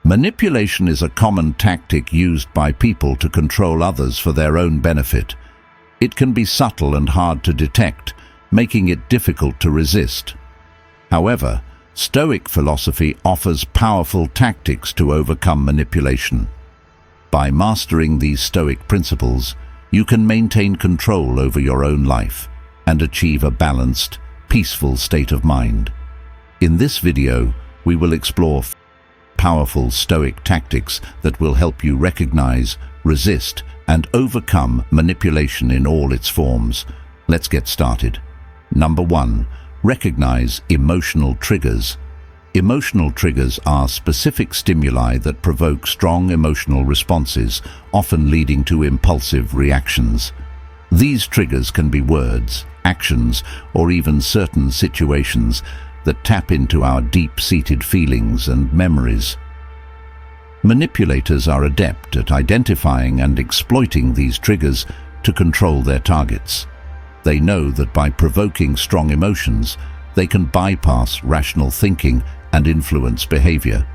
Manipulation is a common tactic used by people to control others for their own benefit. It can be subtle and hard to detect, making it difficult to resist. However, Stoic philosophy offers powerful tactics to overcome manipulation. By mastering these Stoic principles, you can maintain control over your own life and achieve a balanced, peaceful state of mind. In this video, we will explore powerful Stoic tactics that will help you recognize, resist, and overcome manipulation in all its forms. Let's get started. Number 1. Recognize emotional triggers. Emotional triggers are specific stimuli that provoke strong emotional responses, often leading to impulsive reactions. These triggers can be words, actions, or even certain situations that tap into our deep-seated feelings and memories. Manipulators are adept at identifying and exploiting these triggers to control their targets. They know that by provoking strong emotions, they can bypass rational thinking and influence behavior.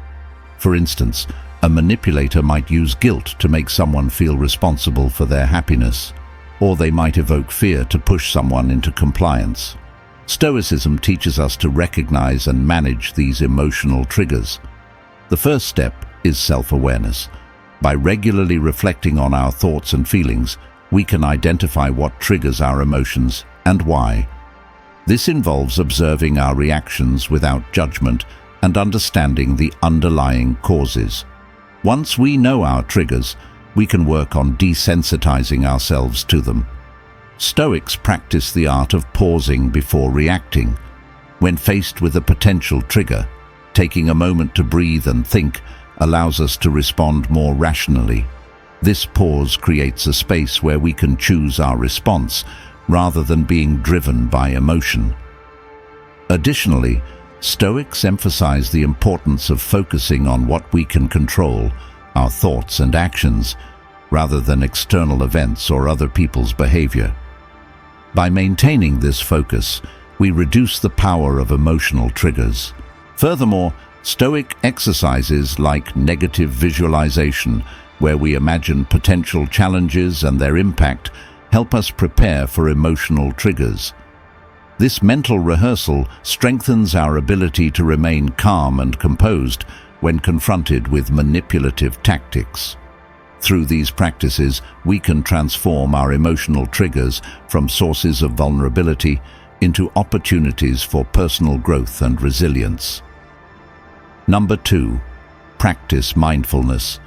For instance, a manipulator might use guilt to make someone feel responsible for their happiness, or they might evoke fear to push someone into compliance. Stoicism teaches us to recognize and manage these emotional triggers. The first step is self-awareness. By regularly reflecting on our thoughts and feelings, we can identify what triggers our emotions and why. This involves observing our reactions without judgment and understanding the underlying causes. Once we know our triggers, we can work on desensitizing ourselves to them. Stoics practice the art of pausing before reacting. When faced with a potential trigger, taking a moment to breathe and think allows us to respond more rationally. This pause creates a space where we can choose our response rather than being driven by emotion. Additionally, Stoics emphasize the importance of focusing on what we can control, our thoughts and actions, rather than external events or other people's behavior. By maintaining this focus, we reduce the power of emotional triggers. Furthermore, Stoic exercises like negative visualization, where we imagine potential challenges and their impact, help us prepare for emotional triggers. This mental rehearsal strengthens our ability to remain calm and composed when confronted with manipulative tactics. Through these practices, we can transform our emotional triggers from sources of vulnerability into opportunities for personal growth and resilience. Number 2. Practice mindfulness.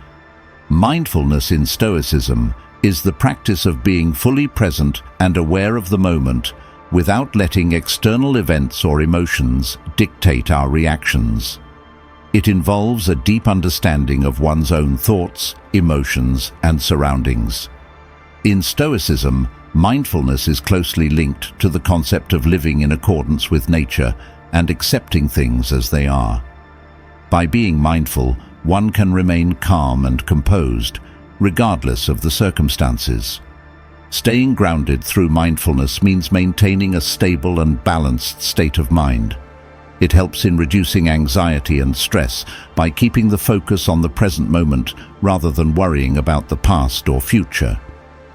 Mindfulness in Stoicism is the practice of being fully present and aware of the moment without letting external events or emotions dictate our reactions. It involves a deep understanding of one's own thoughts, emotions, and surroundings. In Stoicism, mindfulness is closely linked to the concept of living in accordance with nature and accepting things as they are. By being mindful, one can remain calm and composed, regardless of the circumstances. Staying grounded through mindfulness means maintaining a stable and balanced state of mind. It helps in reducing anxiety and stress by keeping the focus on the present moment rather than worrying about the past or future.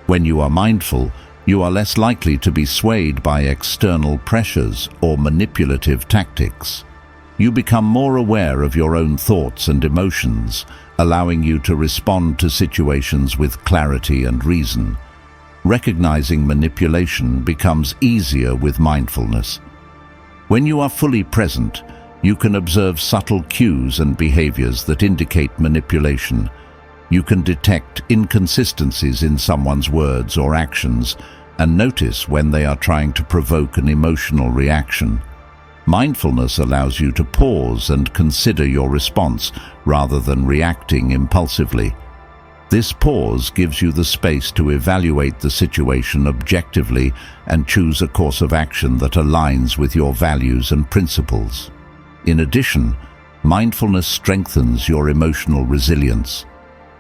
When you are mindful, you are less likely to be swayed by external pressures or manipulative tactics. You become more aware of your own thoughts and emotions, allowing you to respond to situations with clarity and reason. Recognizing manipulation becomes easier with mindfulness. When you are fully present, you can observe subtle cues and behaviors that indicate manipulation. You can detect inconsistencies in someone's words or actions and notice when they are trying to provoke an emotional reaction. Mindfulness allows you to pause and consider your response rather than reacting impulsively. This pause gives you the space to evaluate the situation objectively and choose a course of action that aligns with your values and principles. In addition, mindfulness strengthens your emotional resilience.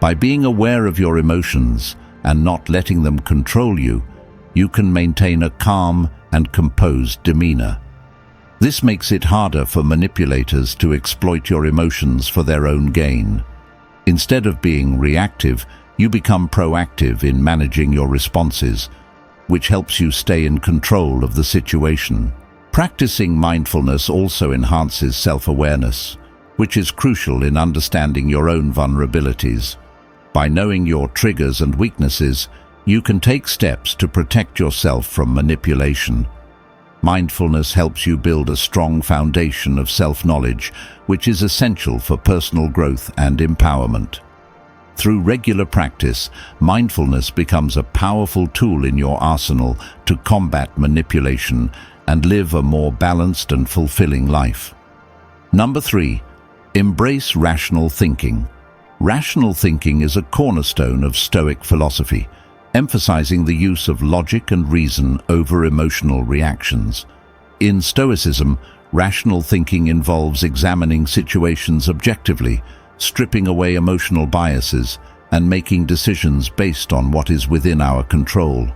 By being aware of your emotions and not letting them control you, you can maintain a calm and composed demeanor. This makes it harder for manipulators to exploit your emotions for their own gain. Instead of being reactive, you become proactive in managing your responses, which helps you stay in control of the situation. Practicing mindfulness also enhances self-awareness, which is crucial in understanding your own vulnerabilities. By knowing your triggers and weaknesses, you can take steps to protect yourself from manipulation. Mindfulness helps you build a strong foundation of self-knowledge, which is essential for personal growth and empowerment. Through regular practice, mindfulness becomes a powerful tool in your arsenal to combat manipulation and live a more balanced and fulfilling life. Number 3, embrace rational thinking. Rational thinking is a cornerstone of Stoic philosophy, emphasizing the use of logic and reason over emotional reactions. In Stoicism, rational thinking involves examining situations objectively, stripping away emotional biases, and making decisions based on what is within our control.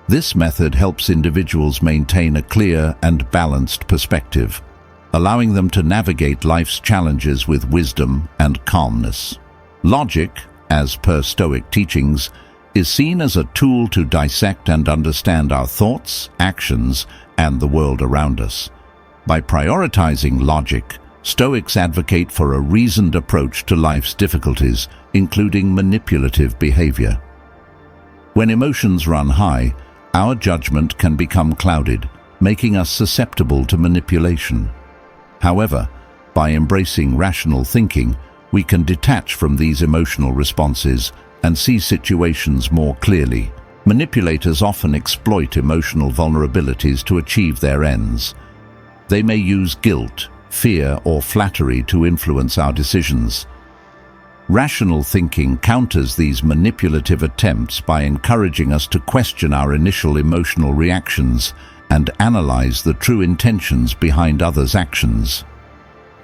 This method helps individuals maintain a clear and balanced perspective, allowing them to navigate life's challenges with wisdom and calmness. Logic, as per Stoic teachings, is seen as a tool to dissect and understand our thoughts, actions, and the world around us. By prioritizing logic, Stoics advocate for a reasoned approach to life's difficulties, including manipulative behavior. When emotions run high, our judgment can become clouded, making us susceptible to manipulation. However, by embracing rational thinking, we can detach from these emotional responses and see situations more clearly. Manipulators often exploit emotional vulnerabilities to achieve their ends. They may use guilt, fear, or flattery to influence our decisions. Rational thinking counters these manipulative attempts by encouraging us to question our initial emotional reactions and analyze the true intentions behind others' actions.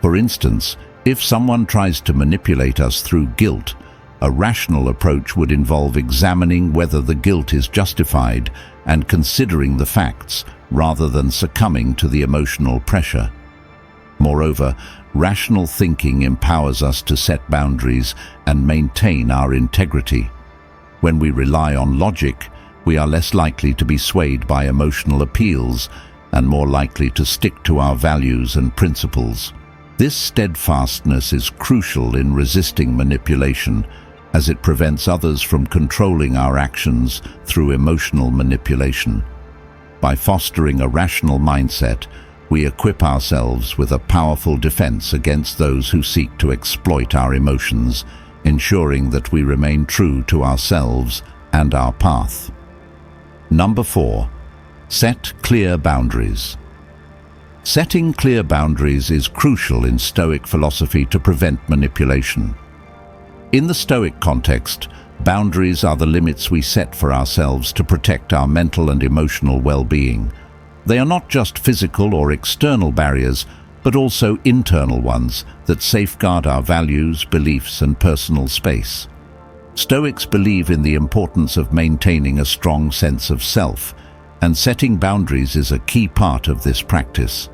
For instance, if someone tries to manipulate us through guilt, a rational approach would involve examining whether the guilt is justified and considering the facts rather than succumbing to the emotional pressure. Moreover, rational thinking empowers us to set boundaries and maintain our integrity. When we rely on logic, we are less likely to be swayed by emotional appeals and more likely to stick to our values and principles. This steadfastness is crucial in resisting manipulation, as it prevents others from controlling our actions through emotional manipulation. By fostering a rational mindset, we equip ourselves with a powerful defense against those who seek to exploit our emotions, ensuring that we remain true to ourselves and our path. Number 4, set clear boundaries. Setting clear boundaries is crucial in Stoic philosophy to prevent manipulation. In the Stoic context, boundaries are the limits we set for ourselves to protect our mental and emotional well-being. They are not just physical or external barriers, but also internal ones that safeguard our values, beliefs, and personal space. Stoics believe in the importance of maintaining a strong sense of self, and setting boundaries is a key part of this practice.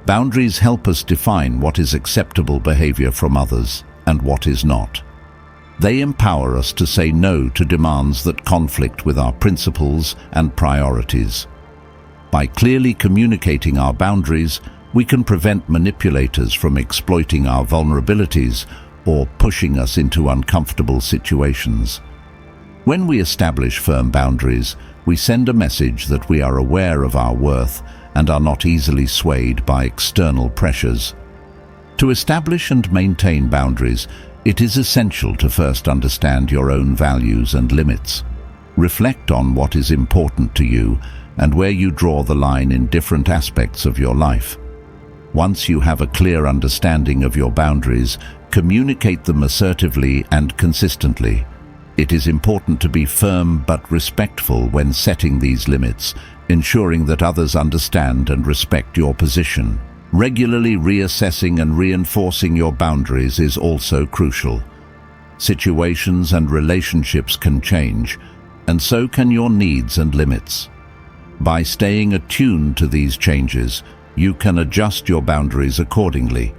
Boundaries help us define what is acceptable behavior from others and what is not. They empower us to say no to demands that conflict with our principles and priorities. By clearly communicating our boundaries, we can prevent manipulators from exploiting our vulnerabilities or pushing us into uncomfortable situations. When we establish firm boundaries, we send a message that we are aware of our worth and are not easily swayed by external pressures. To establish and maintain boundaries, it is essential to first understand your own values and limits. Reflect on what is important to you and where you draw the line in different aspects of your life. Once you have a clear understanding of your boundaries, communicate them assertively and consistently. It is important to be firm but respectful when setting these limits, ensuring that others understand and respect your position. Regularly reassessing and reinforcing your boundaries is also crucial. Situations and relationships can change, and so can your needs and limits. By staying attuned to these changes, you can adjust your boundaries accordingly.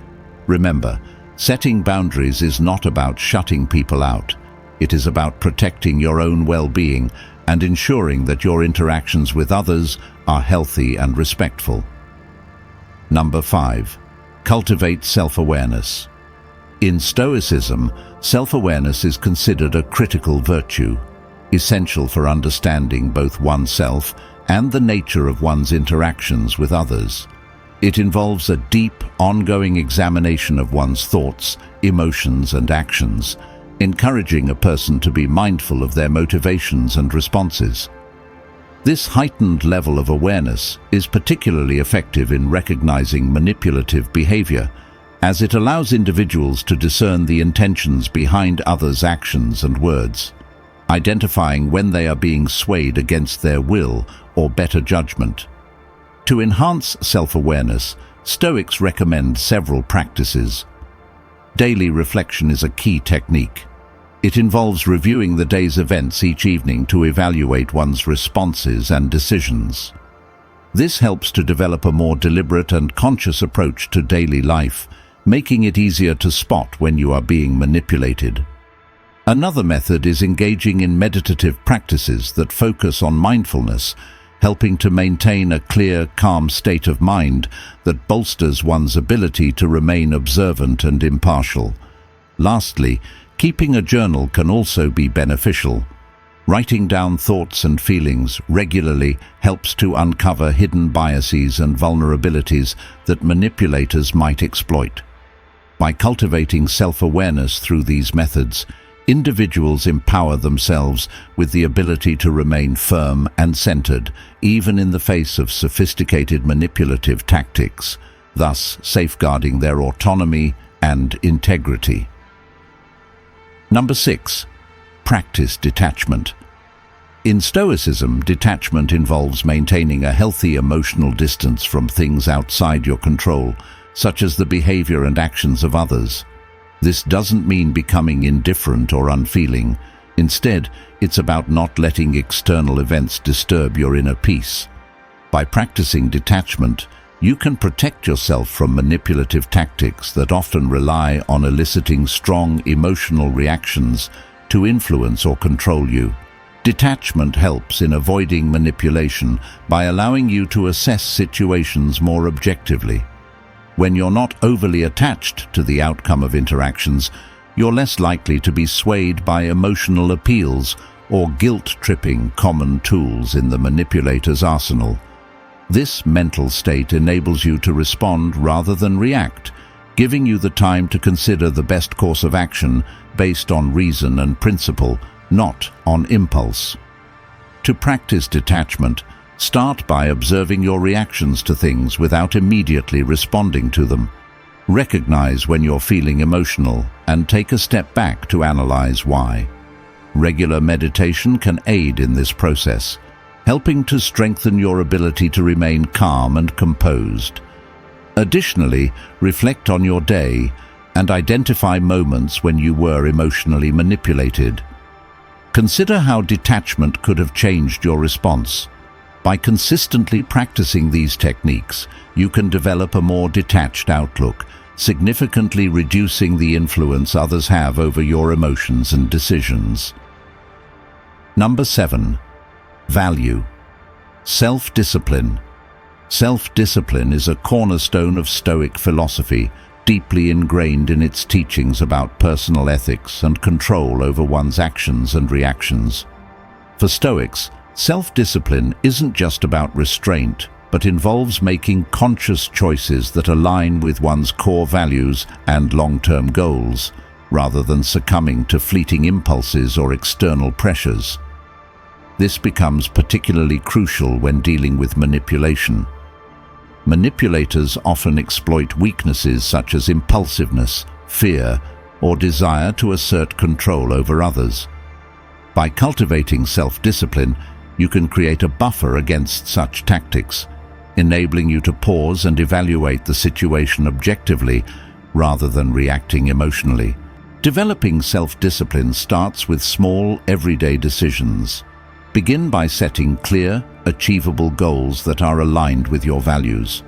Remember, Setting boundaries is not about shutting people out. It is about protecting your own well-being and ensuring that your interactions with others are healthy and respectful. Number 5. Cultivate self-awareness. In Stoicism, self-awareness is considered a critical virtue, essential for understanding both oneself and the nature of one's interactions with others. It involves a deep, ongoing examination of one's thoughts, emotions, and actions, encouraging a person to be mindful of their motivations and responses. This heightened level of awareness is particularly effective in recognizing manipulative behavior, as it allows individuals to discern the intentions behind others' actions and words, identifying when they are being swayed against their will or better judgment. To enhance self-awareness, Stoics recommend several practices. Daily reflection is a key technique. It involves reviewing the day's events each evening to evaluate one's responses and decisions. This helps to develop a more deliberate and conscious approach to daily life, making it easier to spot when you are being manipulated. Another method is engaging in meditative practices that focus on mindfulness, helping to maintain a clear, calm state of mind that bolsters one's ability to remain observant and impartial. Lastly, keeping a journal can also be beneficial. Writing down thoughts and feelings regularly helps to uncover hidden biases and vulnerabilities that manipulators might exploit. By cultivating self-awareness through these methods, individuals empower themselves with the ability to remain firm and centered, even in the face of sophisticated manipulative tactics, thus safeguarding their autonomy and integrity. Number 6. Practice detachment. In Stoicism, detachment involves maintaining a healthy emotional distance from things outside your control, such as the behavior and actions of others. This doesn't mean becoming indifferent or unfeeling. Instead, it's about not letting external events disturb your inner peace. By practicing detachment, you can protect yourself from manipulative tactics that often rely on eliciting strong emotional reactions to influence or control you. Detachment helps in avoiding manipulation by allowing you to assess situations more objectively. When you're not overly attached to the outcome of interactions, you're less likely to be swayed by emotional appeals or guilt-tripping, common tools in the manipulator's arsenal. This mental state enables you to respond rather than react, giving you the time to consider the best course of action based on reason and principle, not on impulse. To practice detachment, start by observing your reactions to things without immediately responding to them. Recognize when you're feeling emotional and take a step back to analyze why. Regular meditation can aid in this process, helping to strengthen your ability to remain calm and composed. Additionally, reflect on your day and identify moments when you were emotionally manipulated. Consider how detachment could have changed your response. By consistently practicing these techniques, you can develop a more detached outlook, significantly reducing the influence others have over your emotions and decisions. Number 7. Value. Self-discipline. Self-discipline is a cornerstone of Stoic philosophy, deeply ingrained in its teachings about personal ethics and control over one's actions and reactions. For Stoics, self-discipline isn't just about restraint, but involves making conscious choices that align with one's core values and long-term goals, rather than succumbing to fleeting impulses or external pressures. This becomes particularly crucial when dealing with manipulation. Manipulators often exploit weaknesses such as impulsiveness, fear, or desire to assert control over others. By cultivating self-discipline, you can create a buffer against such tactics, enabling you to pause and evaluate the situation objectively rather than reacting emotionally. Developing self-discipline starts with small, everyday decisions. Begin by setting clear, achievable goals that are aligned with your values.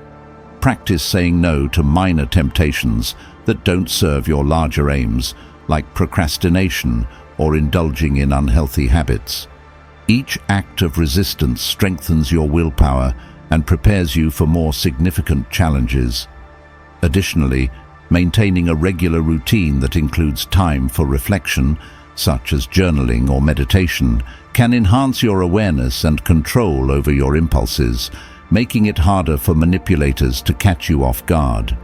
Practice saying no to minor temptations that don't serve your larger aims, like procrastination or indulging in unhealthy habits. Each act of resistance strengthens your willpower and prepares you for more significant challenges. Additionally, maintaining a regular routine that includes time for reflection, such as journaling or meditation, can enhance your awareness and control over your impulses, making it harder for manipulators to catch you off guard.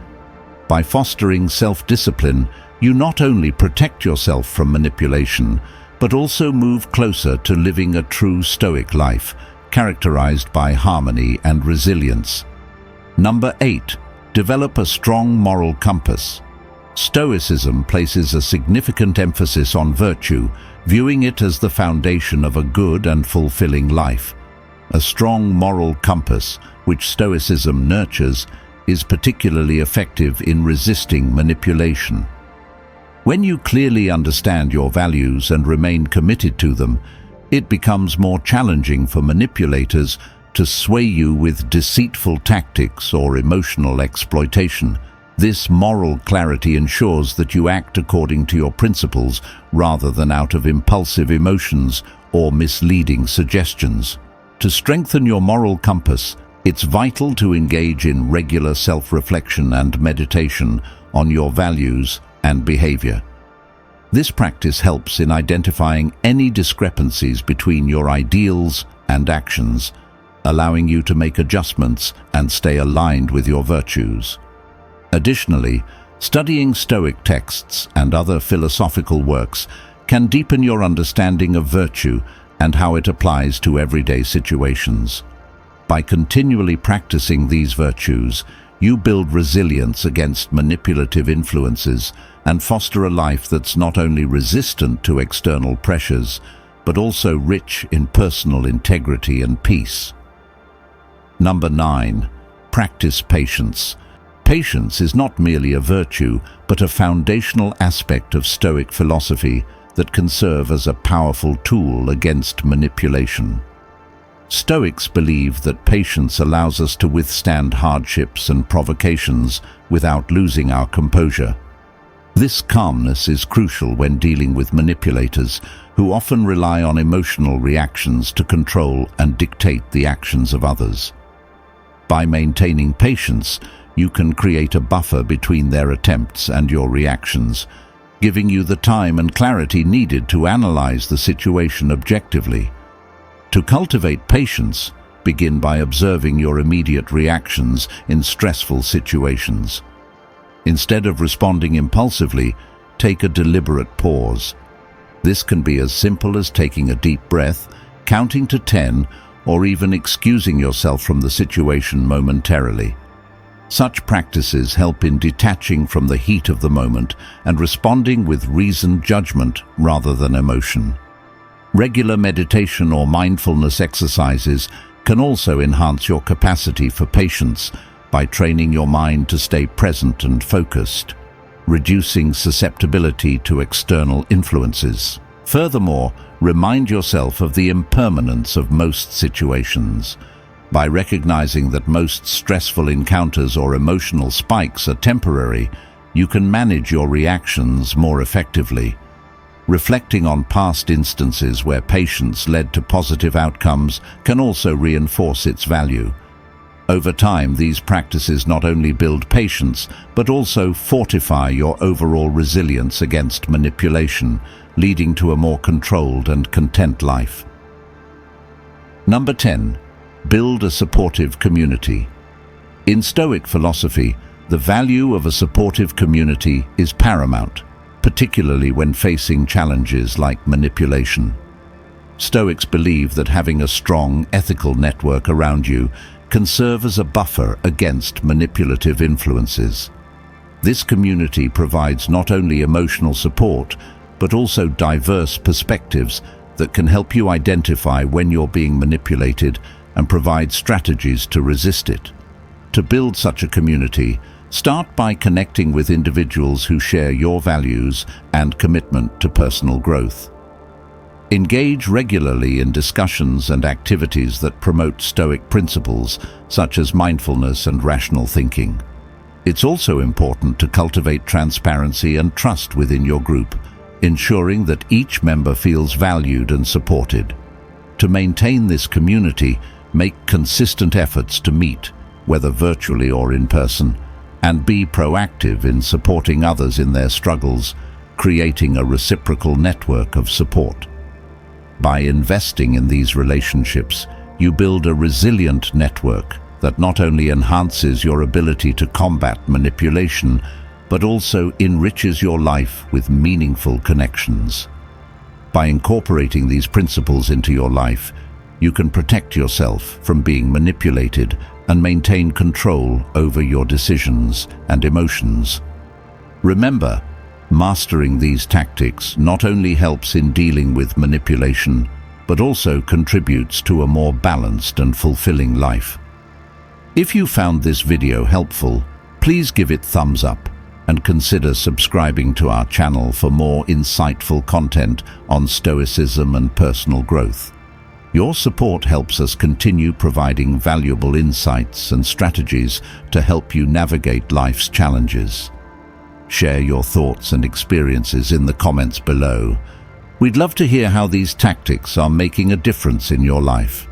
By fostering self-discipline, you not only protect yourself from manipulation, but also move closer to living a true Stoic life, characterized by harmony and resilience. Number 8. Develop a strong moral compass. Stoicism places a significant emphasis on virtue, viewing it as the foundation of a good and fulfilling life. A strong moral compass, which Stoicism nurtures, is particularly effective in resisting manipulation. When you clearly understand your values and remain committed to them, it becomes more challenging for manipulators to sway you with deceitful tactics or emotional exploitation. This moral clarity ensures that you act according to your principles rather than out of impulsive emotions or misleading suggestions. To strengthen your moral compass, it's vital to engage in regular self-reflection and meditation on your values and behavior. This practice helps in identifying any discrepancies between your ideals and actions, allowing you to make adjustments and stay aligned with your virtues. Additionally, studying Stoic texts and other philosophical works can deepen your understanding of virtue and how it applies to everyday situations. By continually practicing these virtues, you build resilience against manipulative influences and foster a life that's not only resistant to external pressures, but also rich in personal integrity and peace. Number 9. Practice patience. Patience is not merely a virtue, but a foundational aspect of Stoic philosophy that can serve as a powerful tool against manipulation. Stoics believe that patience allows us to withstand hardships and provocations without losing our composure. This calmness is crucial when dealing with manipulators who often rely on emotional reactions to control and dictate the actions of others. By maintaining patience, you can create a buffer between their attempts and your reactions, giving you the time and clarity needed to analyze the situation objectively. To cultivate patience, begin by observing your immediate reactions in stressful situations. Instead of responding impulsively, take a deliberate pause. This can be as simple as taking a deep breath, counting to 10, or even excusing yourself from the situation momentarily. Such practices help in detaching from the heat of the moment and responding with reasoned judgment rather than emotion. Regular meditation or mindfulness exercises can also enhance your capacity for patience by training your mind to stay present and focused, reducing susceptibility to external influences. Furthermore, remind yourself of the impermanence of most situations. By recognizing that most stressful encounters or emotional spikes are temporary, you can manage your reactions more effectively. Reflecting on past instances where patience led to positive outcomes can also reinforce its value. Over time, these practices not only build patience, but also fortify your overall resilience against manipulation, leading to a more controlled and content life. Number 10. Build a supportive community. In Stoic philosophy, the value of a supportive community is paramount, particularly when facing challenges like manipulation. Stoics believe that having a strong ethical network around you can serve as a buffer against manipulative influences. This community provides not only emotional support, but also diverse perspectives that can help you identify when you're being manipulated and provide strategies to resist it. To build such a community, start by connecting with individuals who share your values and commitment to personal growth. Engage regularly in discussions and activities that promote Stoic principles, such as mindfulness and rational thinking. It's also important to cultivate transparency and trust within your group, ensuring that each member feels valued and supported. To maintain this community, make consistent efforts to meet, whether virtually or in person, and be proactive in supporting others in their struggles, creating a reciprocal network of support. By investing in these relationships, you build a resilient network that not only enhances your ability to combat manipulation, but also enriches your life with meaningful connections. By incorporating these principles into your life, you can protect yourself from being manipulated and maintain control over your decisions and emotions. Remember, mastering these tactics not only helps in dealing with manipulation, but also contributes to a more balanced and fulfilling life. If you found this video helpful, please give it thumbs up and consider subscribing to our channel for more insightful content on Stoicism and personal growth. Your support helps us continue providing valuable insights and strategies to help you navigate life's challenges. Share your thoughts and experiences in the comments below. We'd love to hear how these tactics are making a difference in your life.